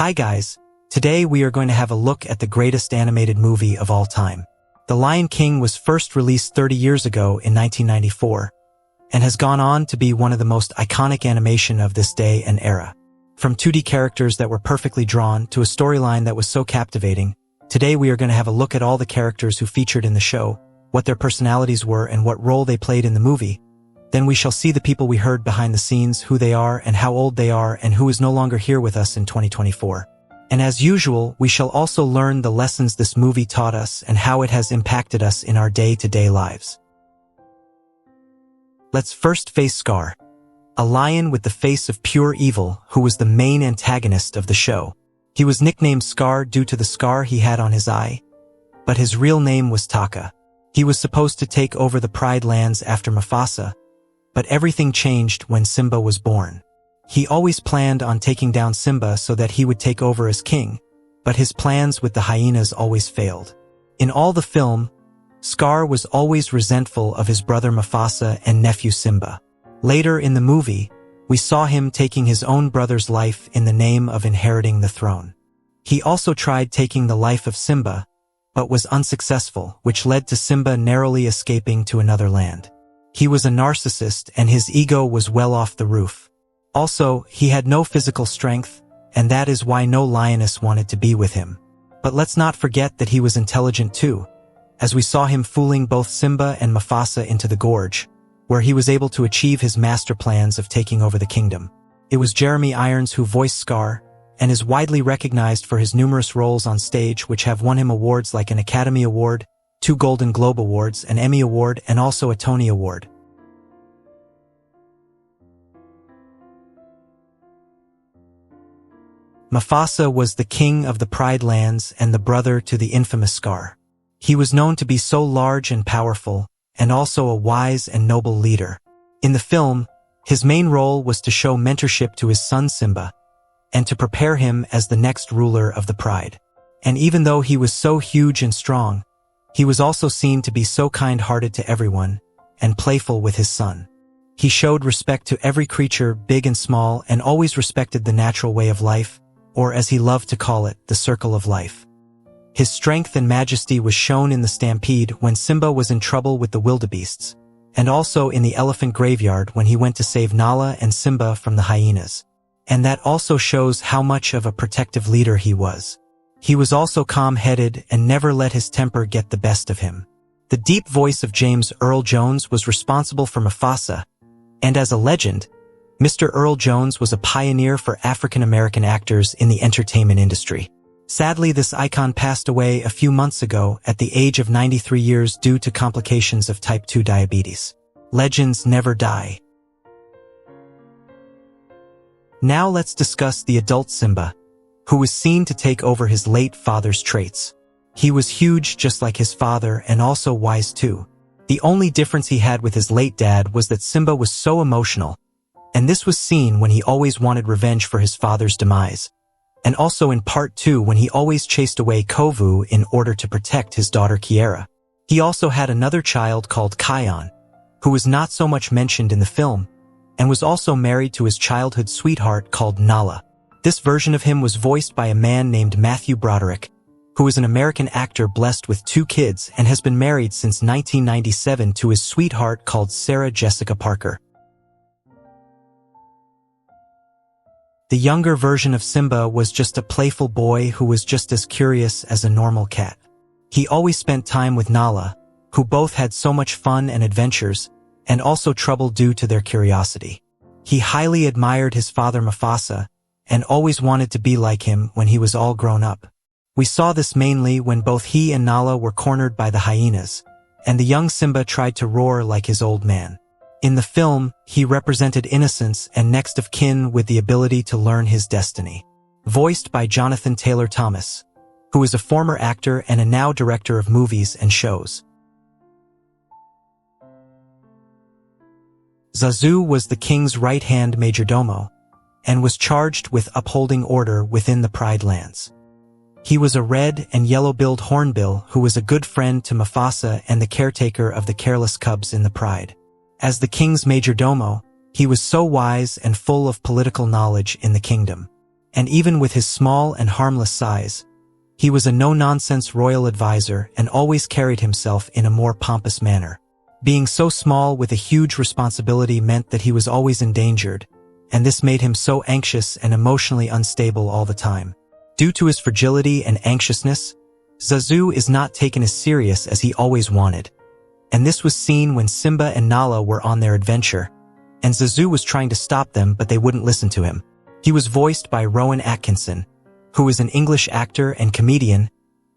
Hi guys, today we are going to have a look at the greatest animated movie of all time. The Lion King was first released 30 years ago in 1994, and has gone on to be one of the most iconic animation of this day and era. From 2D characters that were perfectly drawn to a storyline that was so captivating, today we are going to have a look at all the characters who featured in the show, what their personalities were and what role they played in the movie. Then we shall see the people we heard behind the scenes, who they are and how old they are and who is no longer here with us in 2024. And as usual, we shall also learn the lessons this movie taught us and how it has impacted us in our day-to-day lives. Let's first face Scar, a lion with the face of pure evil who was the main antagonist of the show. He was nicknamed Scar due to the scar he had on his eye, but his real name was Taka. He was supposed to take over the Pride Lands after Mufasa, but everything changed when Simba was born. He always planned on taking down Simba so that he would take over as king, but his plans with the hyenas always failed. In all the film, Scar was always resentful of his brother Mufasa and nephew Simba. Later in the movie, we saw him taking his own brother's life in the name of inheriting the throne. He also tried taking the life of Simba, but was unsuccessful, which led to Simba narrowly escaping to another land. He was a narcissist and his ego was well off the roof. Also, he had no physical strength, and that is why no lioness wanted to be with him. But let's not forget that he was intelligent too, as we saw him fooling both Simba and Mufasa into the gorge, where he was able to achieve his master plans of taking over the kingdom. It was Jeremy Irons who voiced Scar, and is widely recognized for his numerous roles on stage which have won him awards like an Academy Award, 2 Golden Globe Awards, an Emmy Award, and also a Tony Award. Mufasa was the king of the Pride Lands and the brother to the infamous Scar. He was known to be so large and powerful, and also a wise and noble leader. In the film, his main role was to show mentorship to his son Simba, and to prepare him as the next ruler of the Pride. And even though he was so huge and strong, he was also seen to be so kind-hearted to everyone, and playful with his son. He showed respect to every creature, big and small, and always respected the natural way of life, or as he loved to call it, the circle of life. His strength and majesty was shown in the stampede when Simba was in trouble with the wildebeests, and also in the elephant graveyard when he went to save Nala and Simba from the hyenas. And that also shows how much of a protective leader he was. He was also calm-headed and never let his temper get the best of him. The deep voice of James Earl Jones was responsible for Mufasa, and as a legend, Mr. Earl Jones was a pioneer for African-American actors in the entertainment industry. Sadly, this icon passed away a few months ago at the age of 93 years due to complications of type 2 diabetes. Legends never die. Now let's discuss the adult Simba, who was seen to take over his late father's traits. He was huge just like his father and also wise too. The only difference he had with his late dad was that Simba was so emotional, and this was seen when he always wanted revenge for his father's demise, and also in part 2 when he always chased away Kovu in order to protect his daughter Kiera. He also had another child called Kion, who was not so much mentioned in the film, and was also married to his childhood sweetheart called Nala. This version of him was voiced by a man named Matthew Broderick, who is an American actor blessed with 2 kids and has been married since 1997 to his sweetheart called Sarah Jessica Parker. The younger version of Simba was just a playful boy who was just as curious as a normal cat. He always spent time with Nala, who both had so much fun and adventures, and also trouble due to their curiosity. He highly admired his father Mufasa, and always wanted to be like him when he was all grown up. We saw this mainly when both he and Nala were cornered by the hyenas, and the young Simba tried to roar like his old man. In the film, he represented innocence and next of kin with the ability to learn his destiny. Voiced by Jonathan Taylor Thomas, who is a former actor and a now director of movies and shows. Zazu was the king's right-hand majordomo, and was charged with upholding order within the Pride Lands. He was a red and yellow-billed hornbill who was a good friend to Mufasa and the caretaker of the careless cubs in the Pride. As the king's majordomo, he was so wise and full of political knowledge in the kingdom. And even with his small and harmless size, he was a no-nonsense royal advisor and always carried himself in a more pompous manner. Being so small with a huge responsibility meant that he was always endangered, and this made him so anxious and emotionally unstable all the time. Due to his fragility and anxiousness, Zazu is not taken as serious as he always wanted. And this was seen when Simba and Nala were on their adventure, and Zazu was trying to stop them but they wouldn't listen to him. He was voiced by Rowan Atkinson, who is an English actor and comedian,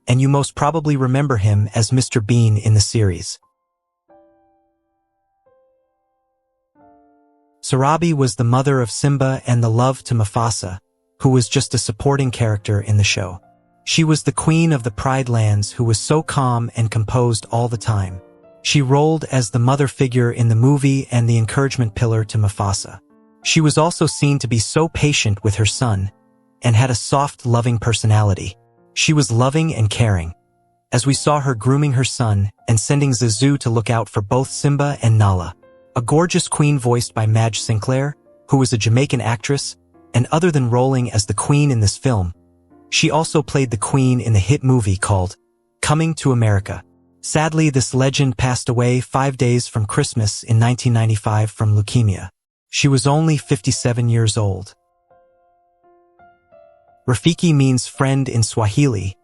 and you most probably remember him as Mr. Bean in the series. Sarabi was the mother of Simba and the love to Mufasa, who was just a supporting character in the show. She was the queen of the Pride Lands who was so calm and composed all the time. She rolled as the mother figure in the movie and the encouragement pillar to Mufasa. She was also seen to be so patient with her son and had a soft, loving personality. She was loving and caring, as we saw her grooming her son and sending Zazu to look out for both Simba and Nala. A gorgeous queen voiced by Madge Sinclair, who was a Jamaican actress, and other than rolling as the queen in this film, she also played the queen in the hit movie called Coming to America. Sadly, this legend passed away 5 days from Christmas in 1995 from leukemia. She was only 57 years old. Rafiki means friend in Swahili,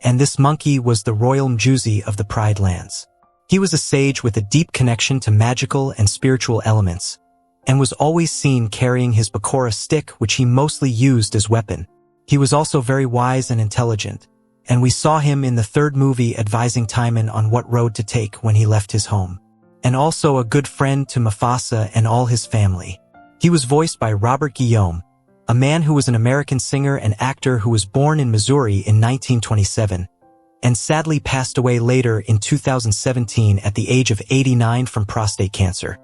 and this monkey was the royal mjuzi of the Pride Lands. He was a sage with a deep connection to magical and spiritual elements, and was always seen carrying his bakora stick, which he mostly used as weapon. He was also very wise and intelligent, and we saw him in the third movie advising Timon on what road to take when he left his home. And also a good friend to Mufasa and all his family. He was voiced by Robert Guillaume, a man who was an American singer and actor who was born in Missouri in 1927, and sadly passed away later in 2017 at the age of 89 from prostate cancer.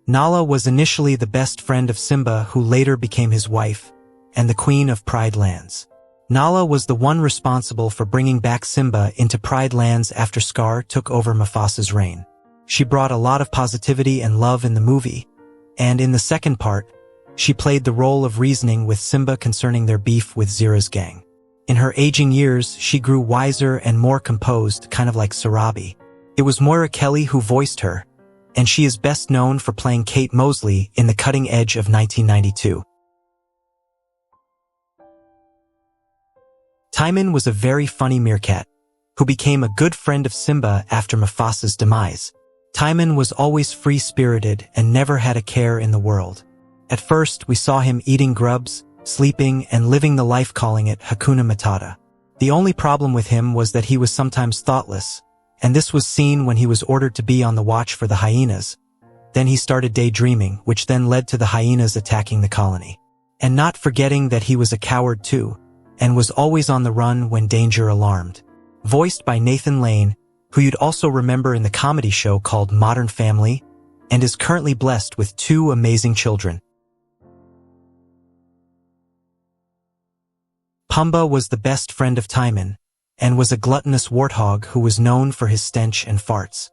Nala was initially the best friend of Simba, who later became his wife, and the queen of Pride Lands. Nala was the one responsible for bringing back Simba into Pride Lands after Scar took over Mufasa's reign. She brought a lot of positivity and love in the movie, and in the second part, she played the role of reasoning with Simba concerning their beef with Zira's gang. In her aging years, she grew wiser and more composed, kind of like Sarabi. It was Moira Kelly who voiced her, and she is best known for playing Kate Mosley in The Cutting Edge of 1992. Timon was a very funny meerkat, who became a good friend of Simba after Mufasa's demise. Timon was always free-spirited and never had a care in the world. At first, we saw him eating grubs, sleeping, and living the life, calling it Hakuna Matata. The only problem with him was that he was sometimes thoughtless, and this was seen when he was ordered to be on the watch for the hyenas. Then he started daydreaming, which then led to the hyenas attacking the colony. And not forgetting that he was a coward too, and was always on the run when danger alarmed. Voiced by Nathan Lane, who you'd also remember in the comedy show called Modern Family, and is currently blessed with 2 amazing children. Pumbaa was the best friend of Timon, and was a gluttonous warthog who was known for his stench and farts.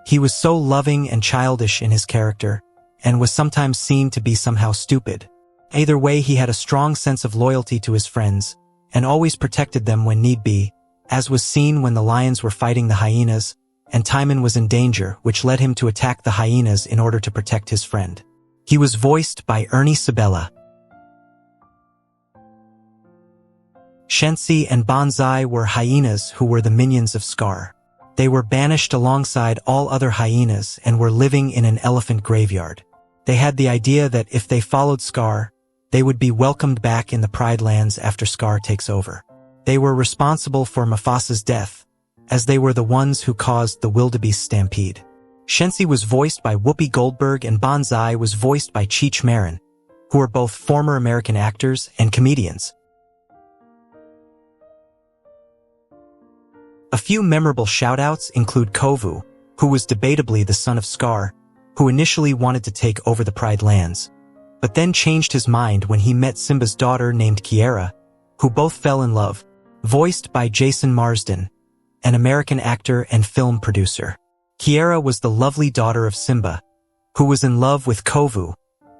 He was so loving and childish in his character, and was sometimes seen to be somehow stupid. Either way, he had a strong sense of loyalty to his friends, and always protected them when need be, as was seen when the lions were fighting the hyenas, and Timon was in danger, which led him to attack the hyenas in order to protect his friend. He was voiced by Ernie Sabella. Shensi and Bonsai were hyenas who were the minions of Scar. They were banished alongside all other hyenas and were living in an elephant graveyard. They had the idea that if they followed Scar, they would be welcomed back in the Pride Lands after Scar takes over. They were responsible for Mufasa's death, as they were the ones who caused the wildebeest stampede. Shensi was voiced by Whoopi Goldberg and Bonsai was voiced by Cheech Marin, who are both former American actors and comedians. A few memorable shoutouts include Kovu, who was debatably the son of Scar, who initially wanted to take over the Pride Lands, but then changed his mind when he met Simba's daughter named Kiera, who both fell in love, voiced by Jason Marsden, an American actor and film producer. Kiera was the lovely daughter of Simba, who was in love with Kovu,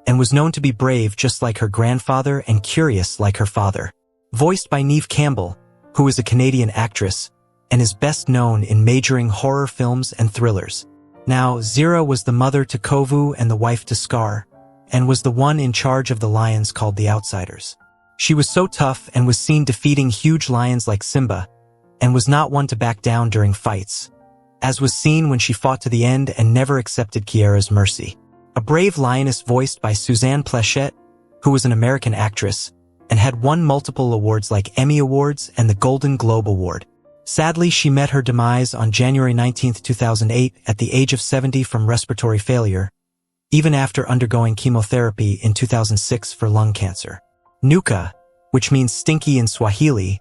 and was known to be brave just like her grandfather and curious like her father. Voiced by Neve Campbell, who is a Canadian actress, and is best known in majoring horror films and thrillers. Now, Zira was the mother to Kovu and the wife to Scar, and was the one in charge of the lions called the Outsiders. She was so tough and was seen defeating huge lions like Simba, and was not one to back down during fights, as was seen when she fought to the end and never accepted Kiera's mercy. A brave lioness voiced by Suzanne Pleshette, who was an American actress, and had won multiple awards like Emmy Awards and the Golden Globe Award. Sadly, she met her demise on January 19, 2008 at the age of 70 from respiratory failure, even after undergoing chemotherapy in 2006 for lung cancer. Nuka, which means stinky in Swahili,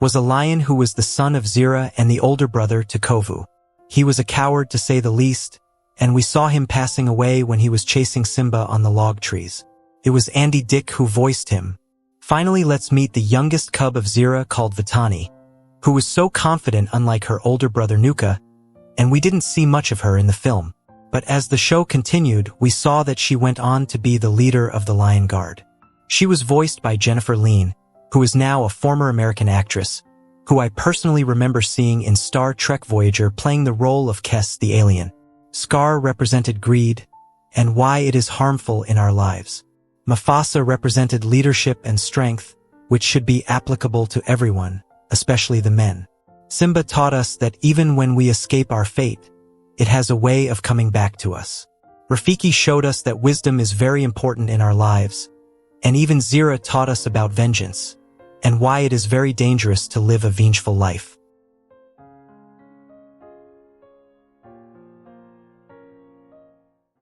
was a lion who was the son of Zira and the older brother to Kovu. He was a coward to say the least, and we saw him passing away when he was chasing Simba on the log trees. It was Andy Dick who voiced him. Finally, let's meet the youngest cub of Zira called Vitani, who was so confident unlike her older brother Nuka, and we didn't see much of her in the film. But as the show continued, we saw that she went on to be the leader of the Lion Guard. She was voiced by Jennifer Lean, who is now a former American actress, who I personally remember seeing in Star Trek Voyager playing the role of Kes the alien. Scar represented greed, and why it is harmful in our lives. Mufasa represented leadership and strength, which should be applicable to everyone, especially the men. Simba taught us that even when we escape our fate, it has a way of coming back to us. Rafiki showed us that wisdom is very important in our lives, and even Zira taught us about vengeance, and why it is very dangerous to live a vengeful life.